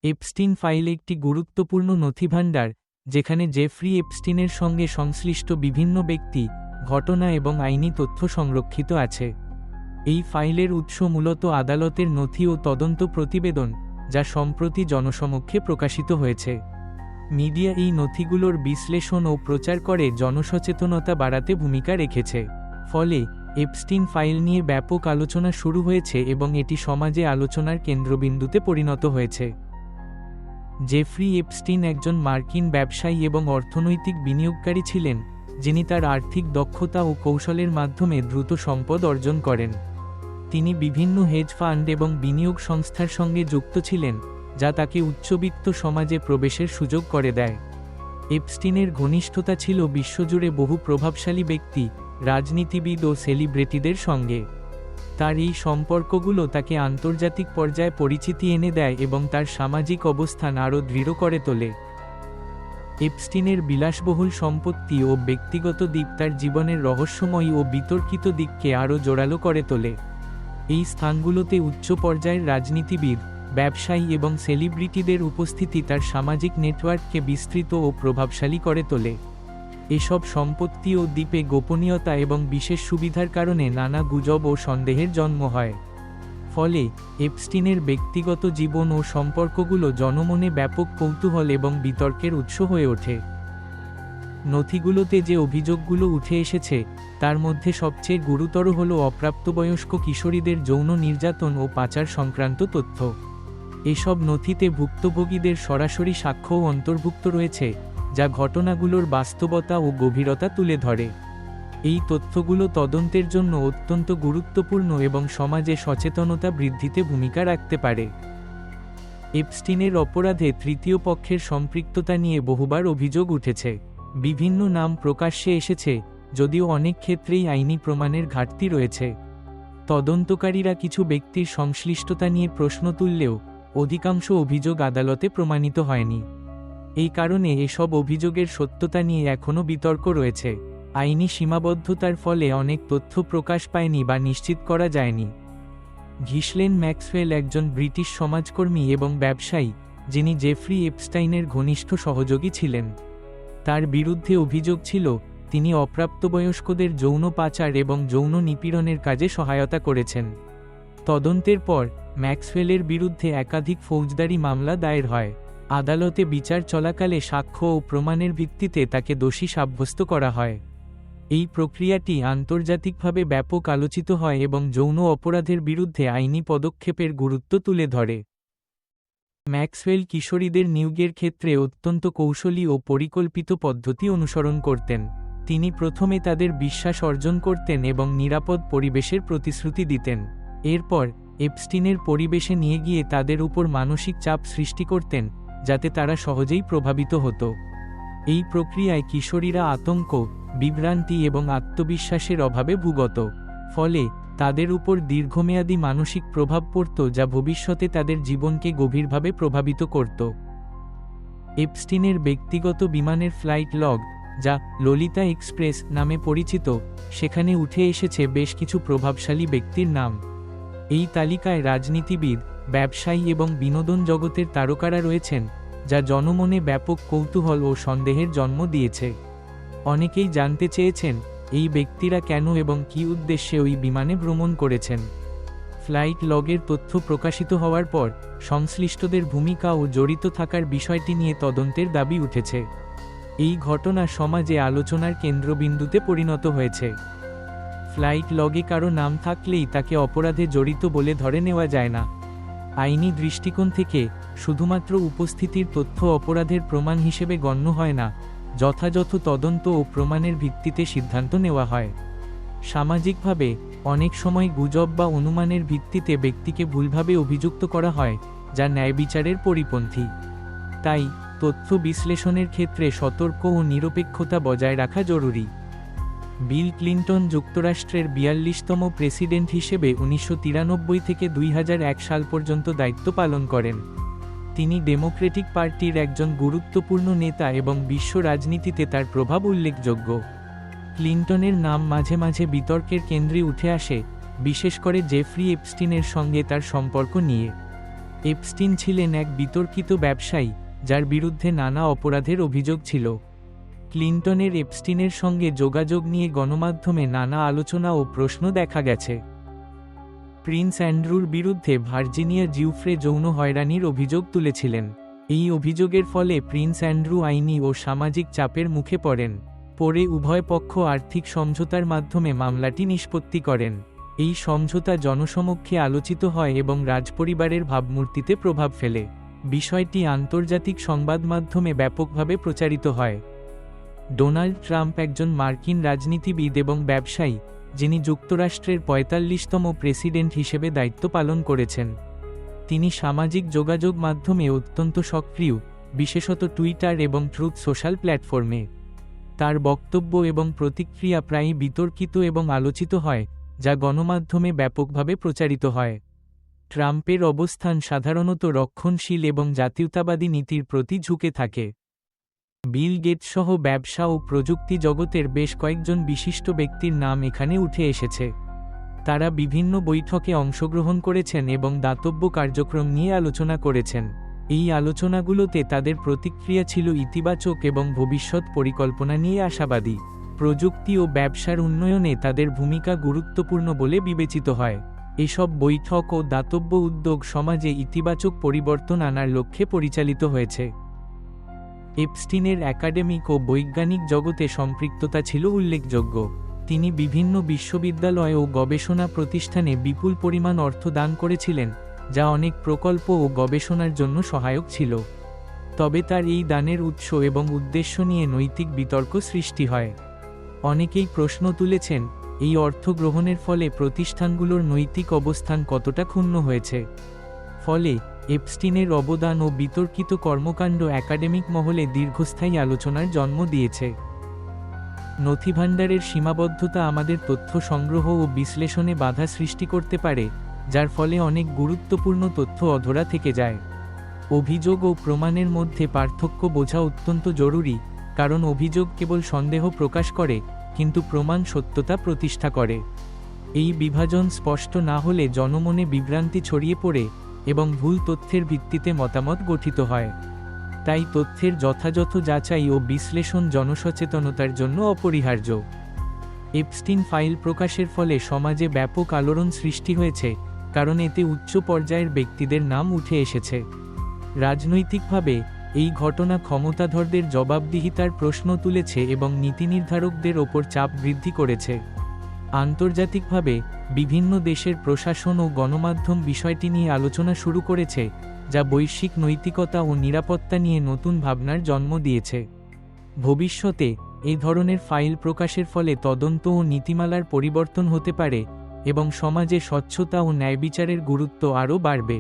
Epstein file একটি গুরুত্বপূর্ণ নথিভাণ্ডার, যেখানে জেফ্রি এপস্টিনের সঙ্গে সংশ্লিষ্ট বিভিন্ন ব্যক্তি, ঘটনা এবং আইনি তথ্য সংরক্ষিত আছে। এই ফাইলের উৎস মূলত আদালতের নথি ও তদন্ত প্রতিবেদন, যা সম্প্রতি জনসমক্ষে প্রকাশিত হয়েছে। মিডিয়া এই নথিগুলোর বিশ্লেষণ ও প্রচার করে জনসচেতনতা বাড়াতে ভূমিকা রেখেছে। ফলে এপস্টিন ফাইল নিয়ে ব্যাপক আলোচনা শুরু হয়েছে এবং এটি সমাজে আলোচনার কেন্দ্রবিন্দুতে পরিণত হয়েছে। জেফ্রি এপস্টিন একজন মার্কিন ব্যবসায়ী এবং অর্থনৈতিক বিনিয়োগকারী ছিলেন, যিনি তার আর্থিক দক্ষতা ও কৌশলের মাধ্যমে দ্রুত সম্পদ অর্জন করেন। তিনি বিভিন্ন হেজ ফান্ড এবং বিনিয়োগ সংস্থার সঙ্গে যুক্ত ছিলেন, যা তাকে উচ্চবিত্ত সমাজে প্রবেশের সুযোগ করে দেয়। এপস্টিনের ঘনিষ্ঠতা ছিল বিশ্বজুড়ে বহু প্রভাবশালী ব্যক্তি, রাজনীতিবিদ ও সেলিব্রিটিদের সঙ্গে। তার এই সম্পর্কগুলো তাকে আন্তর্জাতিক পর্যায়ে পরিচিতি এনে দেয় এবং তার সামাজিক অবস্থান আরও দৃঢ় করে তোলে। এপস্টিনের বিলাসবহুল সম্পত্তি ও ব্যক্তিগত দিক তার জীবনের রহস্যময়ী ও বিতর্কিত দিককে আরও জোরালো করে তোলে। এই স্থানগুলোতে উচ্চ পর্যায়ের রাজনীতিবিদ, ব্যবসায়ী এবং সেলিব্রিটিদের উপস্থিতি তার সামাজিক নেটওয়ার্ককে বিস্তৃত ও প্রভাবশালী করে তোলে। এসব সম্পত্তি ও দ্বীপে গোপনীয়তা এবং বিশেষ সুবিধার কারণে নানা গুজব ও সন্দেহের জন্ম হয়। ফলে এপস্টিনের ব্যক্তিগত জীবন ও সম্পর্কগুলো জনমনে ব্যাপক কৌতূহল এবং বিতর্কের উৎস হয়ে ওঠে। নথিগুলোতে যে অভিযোগগুলো উঠে এসেছে, তার মধ্যে সবচেয়ে গুরুতর হল অপ্রাপ্তবয়স্ক কিশোরীদের যৌন নির্যাতন ও পাচার সংক্রান্ত তথ্য। এসব নথিতে ভুক্তভোগীদের সরাসরি সাক্ষ্যও অন্তর্ভুক্ত রয়েছে, যা ঘটনাগুলোর বাস্তবতা ও গভীরতা তুলে ধরে। এই তথ্যগুলো তদন্তের জন্য অত্যন্ত গুরুত্বপূর্ণ এবং সমাজে সচেতনতা বৃদ্ধিতে ভূমিকা রাখতে পারে। এপস্টিনের অপরাধে তৃতীয় পক্ষের সম্পৃক্ততা নিয়ে বহুবার অভিযোগ উঠেছে। বিভিন্ন নাম প্রকাশ্যে এসেছে, যদিও অনেক ক্ষেত্রেই আইনি প্রমাণের ঘাটতি রয়েছে। তদন্তকারীরা কিছু ব্যক্তির সংশ্লিষ্টতা নিয়ে প্রশ্ন তুললেও অধিকাংশ অভিযোগ আদালতে প্রমাণিত হয়নি। এই কারণে এসব অভিযোগের সত্যতা নিয়ে এখনও বিতর্ক রয়েছে। আইনি সীমাবদ্ধতার ফলে অনেক তথ্য প্রকাশ পায়নি বা নিশ্চিত করা যায়নি। ঘিসলেন ম্যাক্সওয়েল একজন ব্রিটিশ সমাজকর্মী এবং ব্যবসায়ী, যিনি জেফ্রি এপস্টাইনের ঘনিষ্ঠ সহযোগী ছিলেন। তার বিরুদ্ধে অভিযোগ ছিল তিনি অপ্রাপ্তবয়স্কদের যৌন পাচার এবং যৌন নিপীড়নের কাজে সহায়তা করেছেন। তদন্তের পর ম্যাক্সওয়েলের বিরুদ্ধে একাধিক ফৌজদারি মামলা দায়ের হয়। আদালতে বিচার চলাকালে সাক্ষ্য ও প্রমাণের ভিত্তিতে তাকে দোষী সাব্যস্ত করা হয়। এই প্রক্রিয়াটি আন্তর্জাতিকভাবে ব্যাপক আলোচিত হয় এবং যৌন অপরাধের বিরুদ্ধে আইনি পদক্ষেপের গুরুত্ব তুলে ধরে। ম্যাক্সওয়েল কিশোরীদের নিয়োগের ক্ষেত্রে অত্যন্ত কৌশলী ও পরিকল্পিত পদ্ধতি অনুসরণ করতেন। তিনি প্রথমে তাদের বিশ্বাস অর্জন করতেন এবং নিরাপদ পরিবেশের প্রতিশ্রুতি দিতেন। এরপর এপস্টিনের পরিবেশে নিয়ে গিয়ে তাদের উপর মানসিক চাপ সৃষ্টি করতেন, যাতে তারা সহজেই প্রভাবিত হতো। এই প্রক্রিয়ায় কিশোরীরা আতঙ্ক, বিভ্রান্তি এবং আত্মবিশ্বাসের অভাবে ভুগত। ফলে তাদের উপর দীর্ঘমেয়াদী মানসিক প্রভাব পড়ত, যা ভবিষ্যতে তাদের জীবনকে গভীরভাবে প্রভাবিত করত। এপস্টিনের ব্যক্তিগত বিমানের ফ্লাইট লগ, যা ললিতা এক্সপ্রেস নামে পরিচিত, সেখানে উঠে এসেছে বেশ কিছু প্রভাবশালী ব্যক্তির নাম। এই তালিকায় রাজনীতিবিদ, ব্যবসায়ী এবং বিনোদন জগতের তারকারা রয়েছেন, যা জনমনে ব্যাপক কৌতূহল ও সন্দেহের জন্ম দিয়েছে। অনেকেই জানতে চেয়েছেন এই ব্যক্তিরা কেন এবং কী উদ্দেশ্যে ওই বিমানে ভ্রমণ করেছেন। ফ্লাইট লগের তথ্য প্রকাশিত হওয়ার পর সংশ্লিষ্টদের ভূমিকা ও জড়িত থাকার বিষয়টি নিয়ে তদন্তের দাবি উঠেছে। এই ঘটনা সমাজে আলোচনার কেন্দ্রবিন্দুতে পরিণত হয়েছে। ফ্লাইট লগে কারো নাম থাকলেই তাকে অপরাধে জড়িত বলে ধরে নেওয়া যায় না। আইনি দৃষ্টিকোণ থেকে শুধুমাত্র উপস্থিতির তথ্য অপরাধের প্রমাণ হিসেবে গণ্য হয় না, যথাযথ তদন্ত ও প্রমাণের ভিত্তিতে সিদ্ধান্ত নেওয়া হয়। সামাজিকভাবে অনেক সময় গুজব বা অনুমানের ভিত্তিতে ব্যক্তিকে ভুলভাবে অভিযুক্ত করা হয়, যা ন্যায়বিচারের পরিপন্থী। তাই তথ্য বিশ্লেষণের ক্ষেত্রে সতর্ক ও নিরপেক্ষতা বজায় রাখা জরুরি। বিল ক্লিন্টন যুক্তরাষ্ট্রের ৪২তম প্রেসিডেন্ট হিসেবে ১৯৯৩ থেকে ২০০১ সাল পর্যন্ত দায়িত্ব পালন করেন। তিনি ডেমোক্রেটিক পার্টির একজন গুরুত্বপূর্ণ নেতা এবং বিশ্ব রাজনীতিতে তার প্রভাব উল্লেখযোগ্য। ক্লিন্টনের নাম মাঝে মাঝে বিতর্কের কেন্দ্রে উঠে আসে, বিশেষ করে জেফ্রি এপস্টিনের সঙ্গে তার সম্পর্ক নিয়ে। এপস্টিন ছিলেন এক বিতর্কিত ব্যবসায়ী যার বিরুদ্ধে নানা অপরাধের অভিযোগ ছিল। ক্লিন্টনের এপস্টিনের সঙ্গে যোগাযোগ নিয়ে গণমাধ্যমে নানা আলোচনা ও প্রশ্ন দেখা গেছে। প্রিন্স অ্যান্ড্রুর বিরুদ্ধে ভার্জিনিয়া জিউফ্রে যৌন হয়রানির অভিযোগ তুলেছিলেন। এই অভিযোগের ফলে প্রিন্স অ্যান্ড্রু আইনি ও সামাজিক চাপের মুখে পড়েন। পরে উভয় পক্ষ আর্থিক সমঝোতার মাধ্যমে মামলাটি নিষ্পত্তি করেন। এই সমঝোতা জনসমক্ষে আলোচিত হয় এবং রাজপরিবারের ভাবমূর্তিতে প্রভাব ফেলে। বিষয়টি আন্তর্জাতিক সংবাদ মাধ্যমে ব্যাপকভাবে প্রচারিত হয়। ডোনাল্ড ট্রাম্প একজন মার্কিন রাজনীতিবিদ এবং ব্যবসায়ী, যিনি যুক্তরাষ্ট্রের ৪৫তম প্রেসিডেন্ট হিসেবে দায়িত্ব পালন করেছেন। তিনি সামাজিক যোগাযোগ মাধ্যমে অত্যন্ত সক্রিয়, বিশেষত টুইটার এবং ট্রুথ সোশ্যাল প্ল্যাটফর্মে। তার বক্তব্য এবং প্রতিক্রিয়া প্রায়ই বিতর্কিত এবং আলোচিত হয়, যা গণমাধ্যমে ব্যাপকভাবে প্রচারিত হয়। ট্রাম্পের অবস্থান সাধারণত রক্ষণশীল এবং জাতীয়তাবাদী নীতির প্রতি ঝুঁকে থাকে। বিল গেটস সহ ব্যবসা ও প্রযুক্তি জগতের বেশ কয়েকজন বিশিষ্ট ব্যক্তির নাম এখানে উঠে এসেছে। তারা বিভিন্ন বৈঠকে অংশগ্রহণ করেছেন এবং দাতব্য কার্যক্রম নিয়ে আলোচনা করেছেন। এই আলোচনাগুলোতে তাদের প্রতিক্রিয়া ছিল ইতিবাচক এবং ভবিষ্যৎ পরিকল্পনা নিয়ে আশাবাদী। প্রযুক্তি ও ব্যবসার উন্নয়নে তাদের ভূমিকা গুরুত্বপূর্ণ বলে বিবেচিত হয়। এসব বৈঠক ও দাতব্য উদ্যোগ সমাজে ইতিবাচক পরিবর্তন আনার লক্ষ্যে পরিচালিত হয়েছে। এপস্টিনের একাডেমিক ও বৈজ্ঞানিক জগতে সম্পৃক্ততা ছিল উল্লেখযোগ্য। তিনি বিভিন্ন বিশ্ববিদ্যালয় ও গবেষণা প্রতিষ্ঠানে বিপুল পরিমাণ অর্থ দান করেছিলেন, যা অনেক প্রকল্প ও গবেষণার জন্য সহায়ক ছিল। তবে তার এই দানের উৎস এবং উদ্দেশ্য নিয়ে নৈতিক বিতর্ক সৃষ্টি হয়। অনেকেই প্রশ্ন তুলেছেন, এই অর্থ গ্রহণের ফলে প্রতিষ্ঠানগুলোর নৈতিক অবস্থান কতটা ক্ষুণ্ণ হয়েছে। ফলে এপস্টিনের অবদান ও বিতর্কিত কর্মকাণ্ড একাডেমিক মহলে দীর্ঘস্থায়ী আলোচনার জন্ম দিয়েছে। নথিভাণ্ডারের সীমাবদ্ধতা আমাদের তথ্য সংগ্রহ ও বিশ্লেষণে বাধা সৃষ্টি করতে পারে, যার ফলে অনেক গুরুত্বপূর্ণ তথ্য অধরা থেকে যায়। অভিযোগ ও প্রমাণের মধ্যে পার্থক্য বোঝা অত্যন্ত জরুরি, কারণ অভিযোগ কেবল সন্দেহ প্রকাশ করে, কিন্তু প্রমাণ সত্যতা প্রতিষ্ঠা করে। এই বিভাজন স্পষ্ট না হলে জনমনে বিভ্রান্তি ছড়িয়ে পড়ে এবং ভুল তথ্যের ভিত্তিতে মতামত গঠিত হয়। তাই তথ্যের যথাযথ যাচাই ও বিশ্লেষণ জনসচেতনতার জন্য অপরিহার্য। এপস্টিন ফাইল প্রকাশের ফলে সমাজে ব্যাপক আলোড়ন সৃষ্টি হয়েছে, কারণ এতে উচ্চ পর্যায়ের ব্যক্তিদের নাম উঠে এসেছে। রাজনৈতিকভাবে এই ঘটনা ক্ষমতাধরদের জবাবদিহিতার প্রশ্ন তুলেছে এবং নীতিনির্ধারকদের ওপর চাপ বৃদ্ধি করেছে। আন্তর্জাতিকভাবে বিভিন্ন দেশের প্রশাসন ও গণমাধ্যম বিষয়টি নিয়ে আলোচনা শুরু করেছে, যা বৈশ্বিক নৈতিকতা ও নিরাপত্তা নিয়ে নতুন ভাবনার জন্ম দিয়েছে। ভবিষ্যতে এই ধরনের ফাইল প্রকাশের ফলে তদন্ত ও নীতিমালার পরিবর্তন হতে পারে এবং সমাজে স্বচ্ছতা ও ন্যায়বিচারের গুরুত্ব আরও বাড়বে।